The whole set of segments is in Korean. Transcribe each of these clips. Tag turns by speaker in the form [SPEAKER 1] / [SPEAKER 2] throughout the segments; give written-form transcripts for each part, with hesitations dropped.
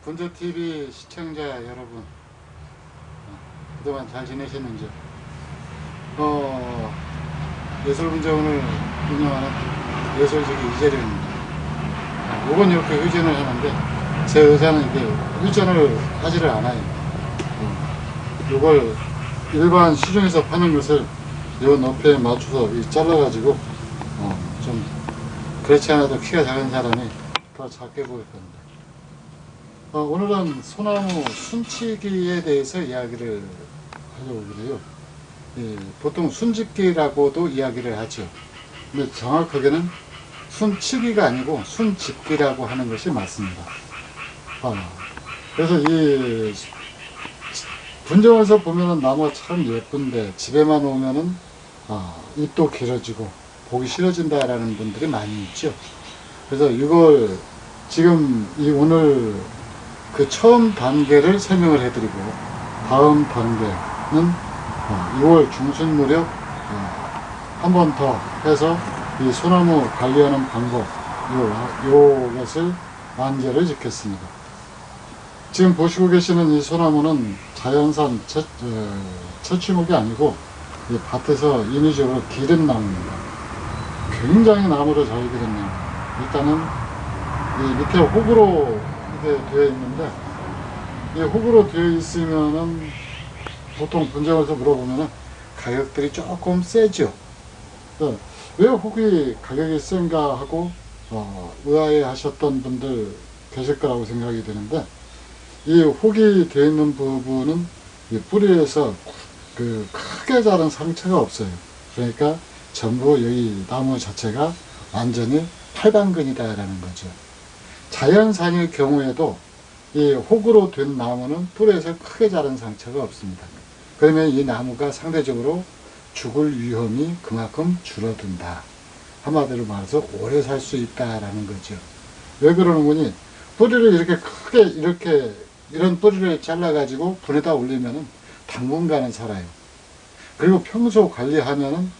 [SPEAKER 1] 분재TV 시청자 여러분, 그동안 잘 지내셨는지. 예술분재원을 운영하는 예술지기 이재룡입니다. 요건 이렇게 의전을 하는데, 제 의사는 이게 의전을 하지를 않아요. 요걸 일반 시중에서 파는 것을 요 높이에 맞춰서 잘라가지고 좀 그렇지 않아도 키가 작은 사람이 더 작게 보일 겁니다. 오늘은 소나무 순치기에 대해서 이야기를 하려고 그래요. 보통 순집기라고도 이야기를 하죠. 근데 정확하게는 순치기가 아니고 순집기라고 하는 것이 맞습니다. 그래서 이 분재원에서 보면은 나무가 참 예쁜데 집에만 오면은 잎도 길어지고 보기 싫어진다라는 분들이 많이 있죠. 그래서 이걸 지금 오늘 그 처음 단계를 설명을 해드리고, 다음 단계는 6월 중순 무렵 한 번 더 해서 이 소나무 관리하는 방법, 요것을 완결을 짓겠습니다. 지금 보시고 계시는 이 소나무는 자연산 채취목이 아니고 이 밭에서 인위적으로 기른 나무입니다. 굉장히 나무를 잘 기른 나무. 일단은 이 밑에 혹으로 이렇게 되어 있는데, 이 혹으로 되어 있으면은 보통 분재원에서 물어보면은 가격들이 조금 세죠. 왜 혹이 가격이 센가 하고 의아해 하셨던 분들 계실 거라고 생각이 되는데, 이 혹이 되어 있는 부분은 이 뿌리에서 그 크게 자른 상처가 없어요. 그러니까 전부 여기 나무 자체가 완전히 팔방근이다라는 거죠. 자연산일 경우에도 이 혹으로 된 나무는 뿌리에서 크게 자른 상처가 없습니다. 그러면 이 나무가 상대적으로 죽을 위험이 그만큼 줄어든다. 한마디로 말해서 오래 살 수 있다라는 거죠. 왜 그러는 거니? 뿌리를 이렇게 크게 이런 뿌리를 잘라가지고 분에다 올리면은 당분간은 살아요. 그리고 평소 관리하면은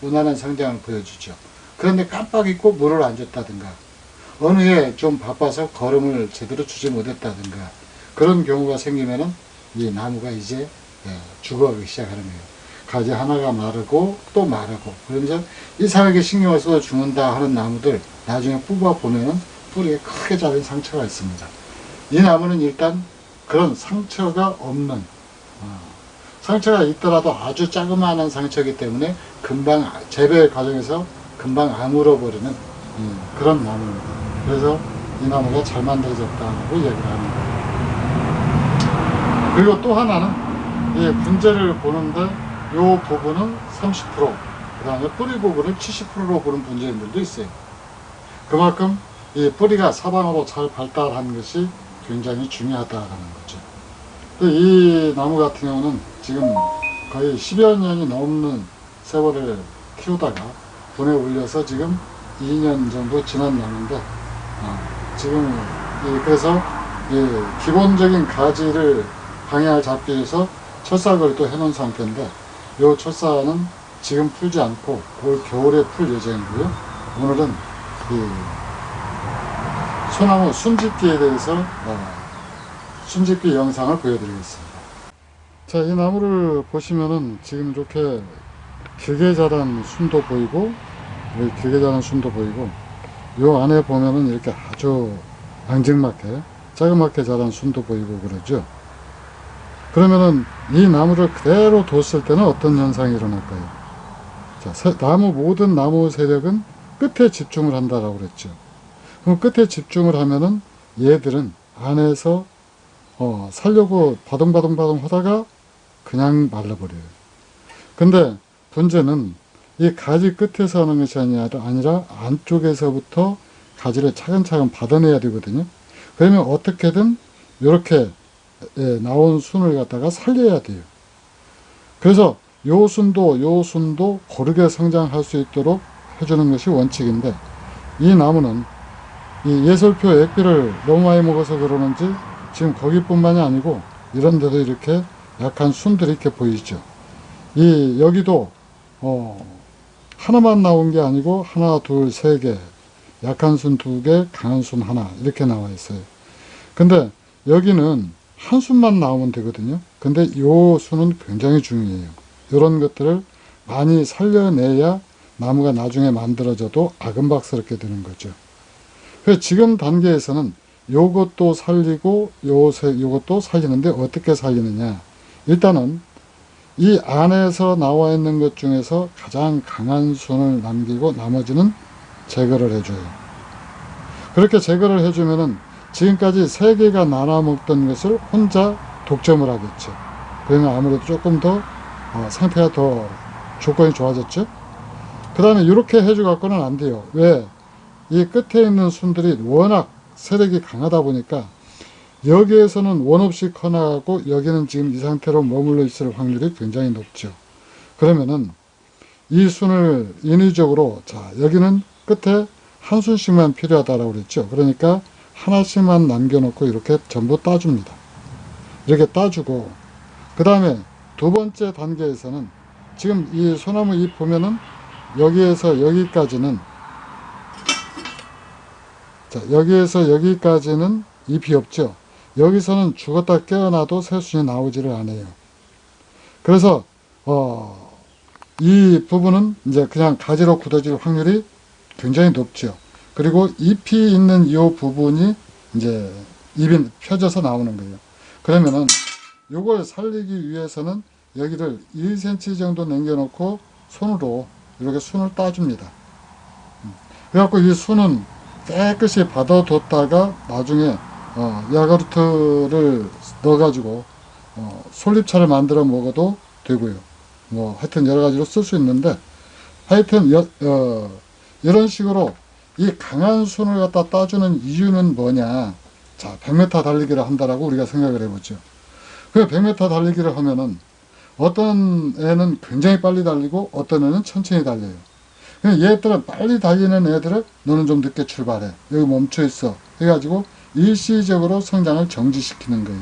[SPEAKER 1] 무난한 성장을 보여주죠. 그런데 깜빡 잊고 물을 안 줬다든가, 어느 해 좀 바빠서 거름을 제대로 주지 못했다든가, 그런 경우가 생기면은 이 나무가 이제 죽어가기 시작하는 거예요. 가지 하나가 마르고 또 마르고, 그러면서 이상하게 신경을 써서 죽는다 하는 나무들 나중에 뽑아 보면은 뿌리에 크게 자른 상처가 있습니다. 이 나무는 일단 그런 상처가 없는, 상처가 있더라도 아주 자그마한 상처이기 때문에 금방 재배 과정에서 금방 아물어버리는 그런 나무입니다. 그래서 이 나무가 잘 만들어졌다고 얘기를 하는 거예요. 그리고 또 하나는 이 분재를 보는데 이 부분은 30%, 그 다음에 뿌리 부분을 70%로 보는 분재인들도 있어요. 그만큼 이 뿌리가 사방으로 잘 발달하는 것이 굉장히 중요하다는 거죠. 이 나무 같은 경우는 지금 거의 10여 년이 넘는 세월을 키우다가 분에 올려서 지금 2년 정도 지난 나무인데, 지금 그래서 기본적인 가지를 방향을 잡기 위해서 철사거리 또 해놓은 상태인데, 이 철사는 지금 풀지 않고 올 겨울에 풀 예정이고요. 오늘은 소나무 순집기에 대해서 순집기 영상을 보여드리겠습니다. 자, 이 나무를 보시면은 지금 이렇게 길게 자란 순도 보이고, 길게 자란 순도 보이고, 요 안에 보면은 이렇게 아주 앙증맞게 자그맣게 자란 순도 보이고 그러죠. 그러면은 이 나무를 그대로 뒀을 때는 어떤 현상이 일어날까요? 자, 모든 나무 세력은 끝에 집중을 한다라고 그랬죠. 그럼 끝에 집중을 하면은 얘들은 안에서 살려고 바둥바둥 하다가 그냥 말라버려요. 근데 분재는 이 가지 끝에서 하는 것이 아니라 안쪽에서부터 가지를 차근차근 받아내야 되거든요. 그러면 어떻게든 이렇게 나온 순을 갖다가 살려야 돼요. 그래서 요 순도 고르게 성장할 수 있도록 해주는 것이 원칙인데, 이 나무는 이 예솔표 액비를 너무 많이 먹어서 그러는지 지금 거기뿐만이 아니고 이런 데도 이렇게 약한 순들이 이렇게 보이죠. 여기도 하나만 나온 게 아니고 하나, 둘, 세 개, 약한 순 두 개, 강한 순 하나 이렇게 나와 있어요. 근데 여기는 한 순만 나오면 되거든요. 근데 요 순은 굉장히 중요해요. 이런 것들을 많이 살려내야 나무가 나중에 만들어져도 아금박스럽게 되는 거죠. 그래서 지금 단계에서는 요것도 살리고 요것도 살리는데 어떻게 살리느냐. 일단은 이 안에서 나와 있는 것 중에서 가장 강한 순을 남기고 나머지는 제거를 해줘요. 그렇게 제거를 해주면은 지금까지 세 개가 나눠 먹던 것을 혼자 독점을 하겠죠. 그러면 아무래도 조금 더 상태가 더 조건이 좋아졌죠. 그 다음에 이렇게 해줘갖고는 안 돼요. 왜? 이 끝에 있는 순들이 워낙 세력이 강하다 보니까 여기에서는 원 없이 커나가고 여기는 지금 이 상태로 머물러 있을 확률이 굉장히 높죠. 그러면은 이 순을 인위적으로, 자, 여기는 끝에 한 순씩만 필요하다라고 그랬죠. 그러니까 하나씩만 남겨놓고 이렇게 전부 따줍니다. 이렇게 따주고, 그 다음에 두 번째 단계에서는 지금 이 소나무 잎 보면은 여기에서 여기까지는, 자, 여기에서 여기까지는 잎이 없죠. 여기서는 죽었다 깨어나도 새순이 나오지를 않아요. 그래서 이 부분은 이제 그냥 가지로 굳어질 확률이 굉장히 높죠. 그리고 잎이 있는 이 부분이 이제 잎이 펴져서 나오는 거예요. 그러면은 이걸 살리기 위해서는 여기를 1cm 정도 남겨놓고 손으로 이렇게 순을 따줍니다. 그래갖고 이 순은 깨끗이 받아뒀다가 나중에 야구르트를 넣어가지고 솔잎차를 만들어 먹어도 되고요. 뭐 하여튼 여러 가지로 쓸 수 있는데, 하여튼 이런 식으로 이 강한 순을 갖다 따주는 이유는 뭐냐. 자, 100m 달리기를 한다라고 우리가 생각을 해보죠. 그 100m 달리기를 하면은 어떤 애는 굉장히 빨리 달리고 어떤 애는 천천히 달려요. 얘들은 빨리 달리는 애들은 너는 좀 늦게 출발해, 여기 멈춰 있어 해가지고 일시적으로 성장을 정지시키는 거예요.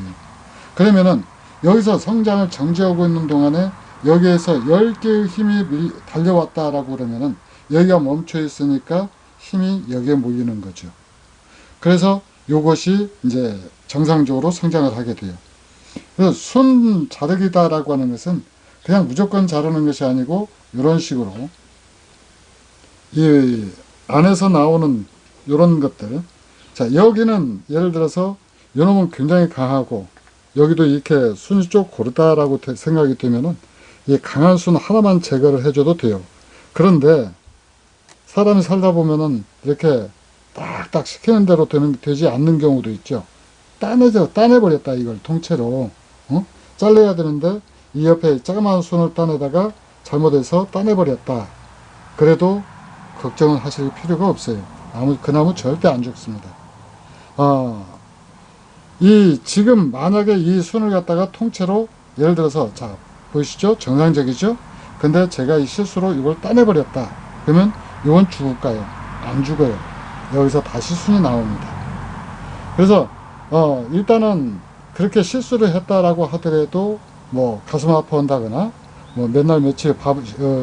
[SPEAKER 1] 그러면은 여기서 성장을 정지하고 있는 동안에 여기에서 10개의 힘이 달려왔다라고 그러면은 여기가 멈춰 있으니까 힘이 여기에 몰리는 거죠. 그래서 이것이 이제 정상적으로 성장을 하게 돼요. 그래서 순 자르기다라고 하는 것은 그냥 무조건 자르는 것이 아니고 이런 식으로 이 안에서 나오는 이런 것들, 자, 여기는 예를 들어서 이놈은 굉장히 강하고 여기도 이렇게 순이 쭉 고르다라고 생각이 되면은 이 강한 순 하나만 제거를 해줘도 돼요. 그런데 사람이 살다 보면은 이렇게 딱딱 시키는 대로 되지 않는 경우도 있죠. 따내버렸다, 이걸 통째로. 잘라야 되는데 이 옆에 조그마한 순을 따내다가 잘못해서 따내버렸다. 그래도 걱정은 하실 필요가 없어요. 그 나무 절대 안 죽습니다. 지금 만약에 이 순을 갖다가 통째로, 예를 들어서, 자, 보이시죠? 정상적이죠? 근데 제가 이 실수로 이걸 따내버렸다. 그러면 이건 죽을까요? 안 죽어요. 여기서 다시 순이 나옵니다. 그래서, 일단은 그렇게 실수를 했다라고 하더라도, 뭐, 가슴 아파한다거나, 뭐, 맨날 며칠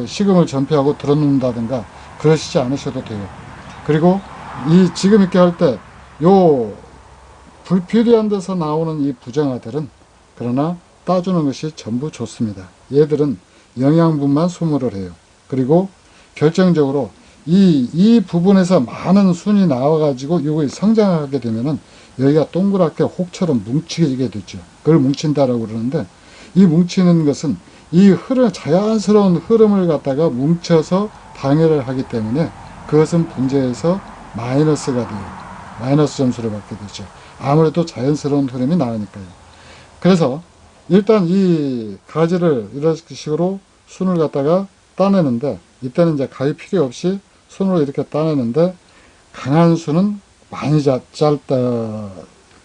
[SPEAKER 1] 식음을 전폐하고 들어눕는다든가, 그러시지 않으셔도 돼요. 그리고 지금 이렇게 할 때, 불필요한 데서 나오는 이 부정화들은 그러나 따주는 것이 전부 좋습니다. 얘들은 영양분만 소모를 해요. 그리고 결정적으로 이 부분에서 많은 순이 나와가지고 이거 성장하게 되면은 여기가 동그랗게 혹처럼 뭉치게 되죠. 그걸 뭉친다라고 그러는데, 이 뭉치는 것은 이 자연스러운 흐름을 갖다가 뭉쳐서 방해를 하기 때문에 그것은 분재해서 마이너스가 돼요. 마이너스 점수를 받게 되죠. 아무래도 자연스러운 흐름이 나으니까요. 그래서 일단 이 가지를 이런 식으로 순을 갖다가 따내는데, 이때는 이제 가위 필요 없이 손으로 이렇게 따내는데, 강한 순은 많이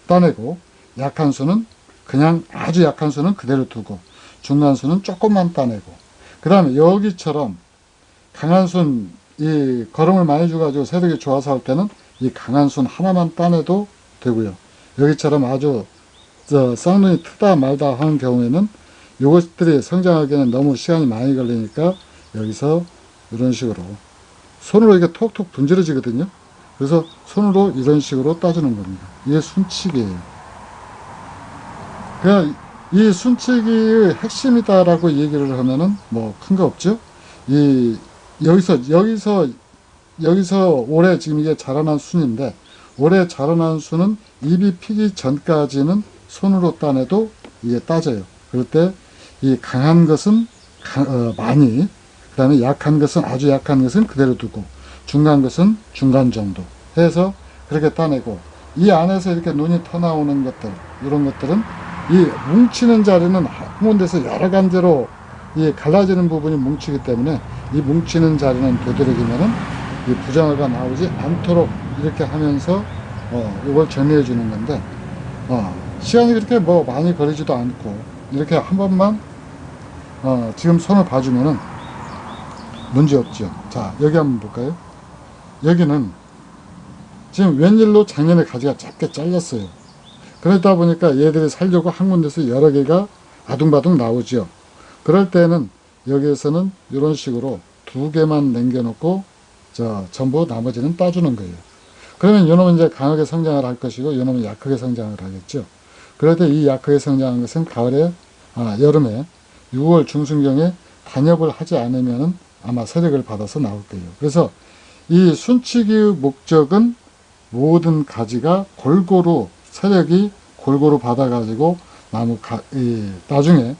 [SPEAKER 1] 따내고, 약한 순은 그냥 아주 약한 순은 그대로 두고, 중간 순은 조금만 따내고, 그 다음에 여기처럼 강한 순, 이 거름을 많이 줘가지고 세력이 좋아서 할 때는 이 강한 순 하나만 따내도 되고요. 여기처럼 아주 쌍눈이 트다 말다 하는 경우에는 이것들이 성장하기에는 너무 시간이 많이 걸리니까 여기서 이런 식으로 손으로 이게 톡톡 분질러지거든요. 그래서 손으로 이런 식으로 따주는 겁니다. 이게 순치기예요. 그냥 이 순치기의 핵심이다라고 얘기를 하면은 뭐 큰 거 없죠. 이 여기서 올해 지금 이게 자라난 순인데, 올해 자라난 순은 잎이 피기 전까지는 손으로 따내도 이게 따져요. 그럴 때 이 강한 것은 많이, 그 다음에 약한 것은, 아주 약한 것은 그대로 두고, 중간 것은 중간 정도 해서 그렇게 따내고, 이 안에서 이렇게 눈이 터나오는 것들, 이런 것들은 이 뭉치는 자리는 한 군데서 여러 간대로 이 갈라지는 부분이 뭉치기 때문에, 이 뭉치는 자리는 되도록이면은 이 부정어가 나오지 않도록 이렇게 하면서 이걸 정리해 주는 건데, 시간이 그렇게 뭐 많이 걸리지도 않고, 이렇게 한 번만 지금 손을 봐주면은 문제 없죠. 자, 여기 한번 볼까요? 여기는 지금 웬일로 작년에 가지가 작게 잘렸어요. 그러다 보니까 얘들이 살려고 한 군데서 여러 개가 아둥바둥 나오죠. 그럴 때는 여기에서는 이런 식으로 두 개만 남겨놓고 전부 나머지는 따주는 거예요. 그러면 이놈은 이제 강하게 성장을 할 것이고, 이놈은 약하게 성장을 하겠죠. 그럴 때 이 약하게 성장한 것은 여름에 6월 중순경에 단엽을 하지 않으면 아마 세력을 받아서 나올 거예요. 그래서 이 순치기의 목적은 모든 가지가 골고루, 세력이 골고루 받아가지고 나중에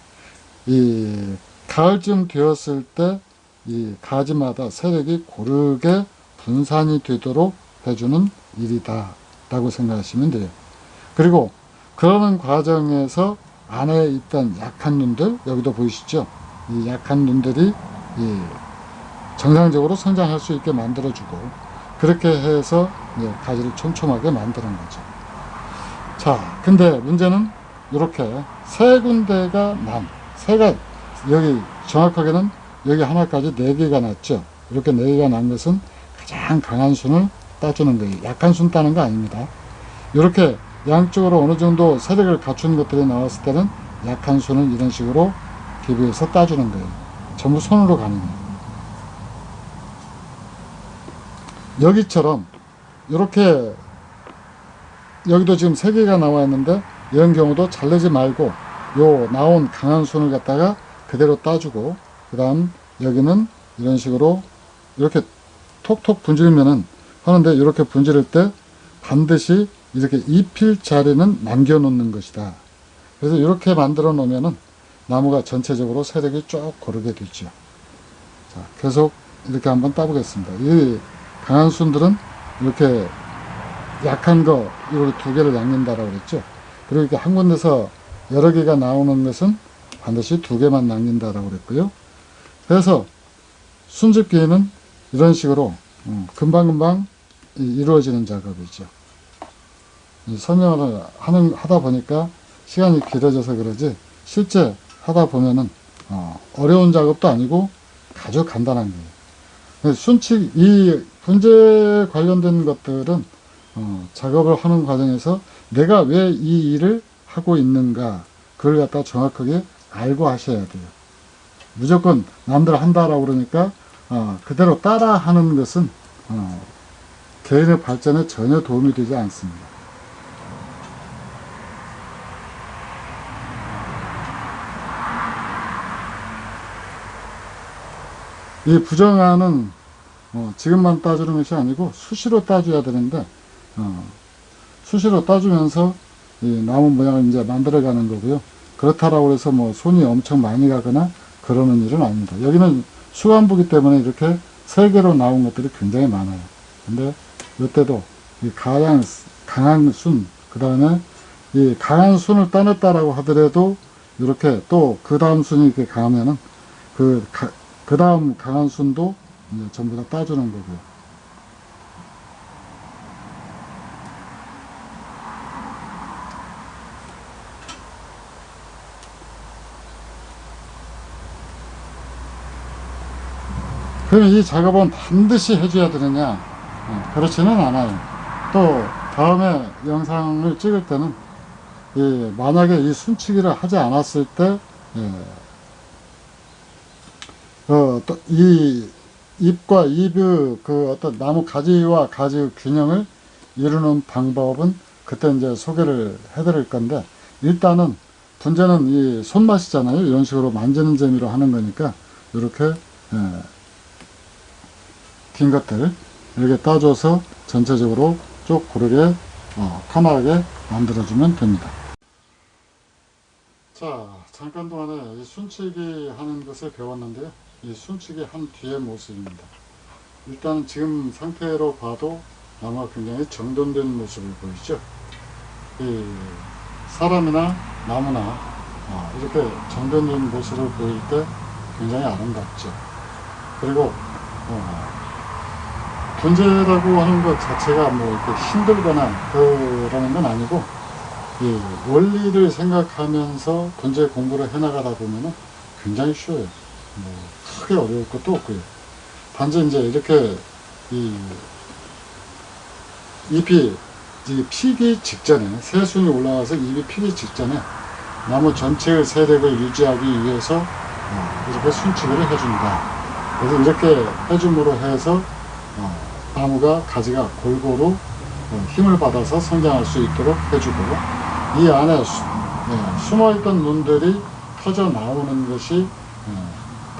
[SPEAKER 1] 이 가을쯤 되었을 때 이 가지마다 세력이 고르게 분산이 되도록 해주는 일이다 라고 생각하시면 돼요. 그리고 그러는 과정에서 안에 있던 약한 눈들, 여기도 보이시죠? 이 약한 눈들이 정상적으로 성장할 수 있게 만들어주고, 그렇게 해서 가지를 촘촘하게 만드는 거죠. 자, 근데 문제는 이렇게 세 군데가 여기 정확하게는 여기 하나까지 네 개가 났죠. 이렇게 네 개가 난 것은 가장 강한 순을 따주는 거예요. 약한 순 따는 거 아닙니다. 이렇게 양쪽으로 어느 정도 세력을 갖춘 것들이 나왔을 때는 약한 순은 이런 식으로 기부해서 따주는 거예요. 전부 손으로 가는 거예요. 여기처럼 이렇게 여기도 지금 세 개가 나와 있는데, 이런 경우도 자르지 말고 요 나온 강한 순을 갖다가 그대로 따주고, 그 다음 여기는 이런 식으로 이렇게 톡톡 분질면은 하는데, 이렇게 분지를 때 반드시 이렇게 입힐 자리는 남겨 놓는 것이다. 그래서 이렇게 만들어 놓으면은 나무가 전체적으로 세력이 쭉 고르게 되죠. 자, 계속 이렇게 한번 따보겠습니다. 이 강한 순들은 이렇게 약한 거 이렇게 두 개를 남긴다라고 그랬죠. 그리고 이렇게 한 군데서 여러 개가 나오는 것은 반드시 두 개만 남긴다라고 그랬고요. 그래서 순집기는 이런 식으로 금방금방 이루어지는 작업이죠. 설명을 하다 보니까 시간이 길어져서 그러지, 실제 하다 보면은 어려운 작업도 아니고 아주 간단한 거예요. 이 분재 관련된 것들은 작업을 하는 과정에서 내가 왜 이 일을 하고 있는가, 그걸 갖다 정확하게 알고 하셔야 돼요. 무조건 남들 한다라고 그러니까 그대로 따라 하는 것은 개인의 발전에 전혀 도움이 되지 않습니다. 이 부정화는 지금만 따주는 것이 아니고 수시로 따줘야 되는데, 수시로 따주면서 이 나무 모양을 이제 만들어가는 거고요. 그렇다라고 해서 뭐 손이 엄청 많이 가거나 그러는 일은 아닙니다. 여기는 수간부기 때문에 이렇게 세 개로 나온 것들이 굉장히 많아요. 근데 이때도 이 가장 강한 순, 그 다음에 이 강한 순을 따냈다라고 하더라도 이렇게 또 그 다음 순이 이렇게 강하면은 그 다음 강한 순도 이제 전부 다 따주는 거고요. 그럼 이 작업은 반드시 해줘야 되느냐? 그렇지는 않아요. 또 다음에 영상을 찍을 때는 만약에 이 순치기를 하지 않았을 때 또 이 잎과 잎의 그 어떤 나무 가지와 가지의 균형을 이루는 방법은 그때 이제 소개를 해드릴 건데, 일단은 분재는 이 손맛이잖아요. 이런 식으로 만지는 재미로 하는 거니까 이렇게 긴 것들 이렇게 따줘서 전체적으로 쭉 고르게 편하게 만들어주면 됩니다. 자, 잠깐 동안에 이 순치기 하는 것을 배웠는데요. 이 순치기 한 뒤의 모습입니다. 일단 지금 상태로 봐도 나무가 굉장히 정돈된 모습을 보이죠. 이 사람이나 나무나 이렇게 정돈된 모습을 보일 때 굉장히 아름답죠. 그리고 분재라고 하는 것 자체가 뭐 이렇게 힘들거나 그러는 건 아니고, 이 원리를 생각하면서 분재 공부를 해나가다 보면은 굉장히 쉬워요. 뭐 크게 어려울 것도 없고요. 단지 이제 이렇게 이 잎이 피기 직전에, 새순이 올라가서 잎이 피기 직전에 나무 전체의 세력을 유지하기 위해서 이렇게 순치기를 해준다. 그래서 이렇게 해줌으로 해서 나무가 가지가 골고루 힘을 받아서 성장할 수 있도록 해주고, 이 안에 숨어있던 눈들이 터져 나오는 것이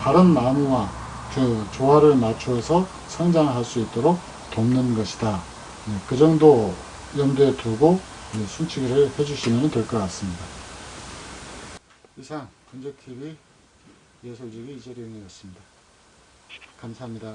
[SPEAKER 1] 다른 나무와 그 조화를 맞추어서 성장할 수 있도록 돕는 것이다. 그 정도 염두에 두고 순치기를 해주시면 될 것 같습니다. 이상 분재TV 예솔주기 이재룡이었습니다. 감사합니다.